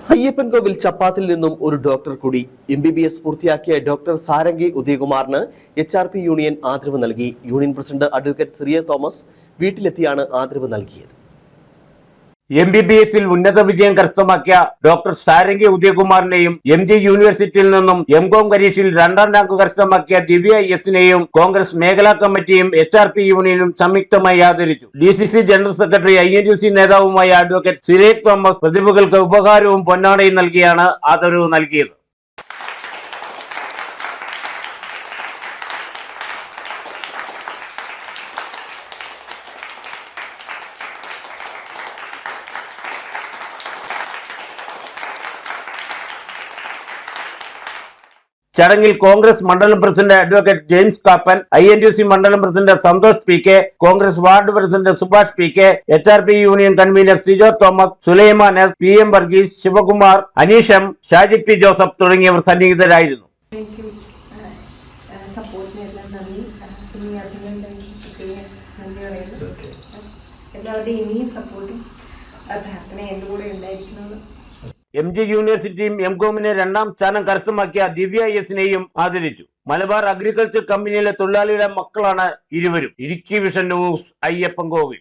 അയ്യപ്പൻകോവിൽ ചപ്പാത്തിൽ നിന്നും ഒരു ഡോക്ടർ കൂടി. MBBS പൂർത്തിയാക്കിയ ഡോക്ടർ സാരംഗി ഉദയകുമാറിന് HRP യൂണിയൻ ആദരവ് നൽകി. Union president advocate Siriya Thomas വീട്ടിലെത്തിയാണ് ആദരവ് നൽകിയത്. MBBS-ൽ ഉന്നത വിജയം കരസ്ഥമാക്കിയ ഡോക്ടർ സാരംഗി ഉദയകുമാറിനെയും MG യൂണിവേഴ്സിറ്റിയിൽ നിന്നും MCOM പരീക്ഷയിൽ 2ാം റാങ്ക് കരസ്ഥമാക്കിയ ദിവ്യ S-നെയും കോൺഗ്രസ് മേഖലാ കമ്മിറ്റിയും HRP യൂണിയനും സംയുക്തമായി ആദരിച്ചു. DCC ജനറൽ സെക്രട്ടറി INTUC നേതാവുമായ അഡ്വക്കേറ്റ് സിറിയ തോമസ് പ്രതിഭകൾക്ക് ഉപഹാരവും പൊന്നാടയും നൽകിയാണ് ആദരവ് നൽകിയത്. ചടങ്ങിൽ കോൺഗ്രസ് മണ്ഡലം president advocate James Kappan, INTUC മണ്ഡലം president Santhosh PK, Congress ward president Subhash PK, HRP union convener Sijo Thomas, Sulaiman S, PM Varghese, Shivakumar, അനീഷം, ഷാജി P ജോസഫ് തുടങ്ങിയവർ സന്നിഹിതരായിരുന്നു. MG യൂണിവേഴ്സിറ്റിയും MCOM-ന് 2ാം സ്ഥാനം കരസ്ഥമാക്കിയ ദിവ്യ S-നെയും ആദരിച്ചു. മലബാർ അഗ്രികൾച്ചർ കമ്പനിയിലെ തൊഴിലാളിയുടെ മക്കളാണ് ഇരുവരും. Idukki vision news, Ayyappancoil.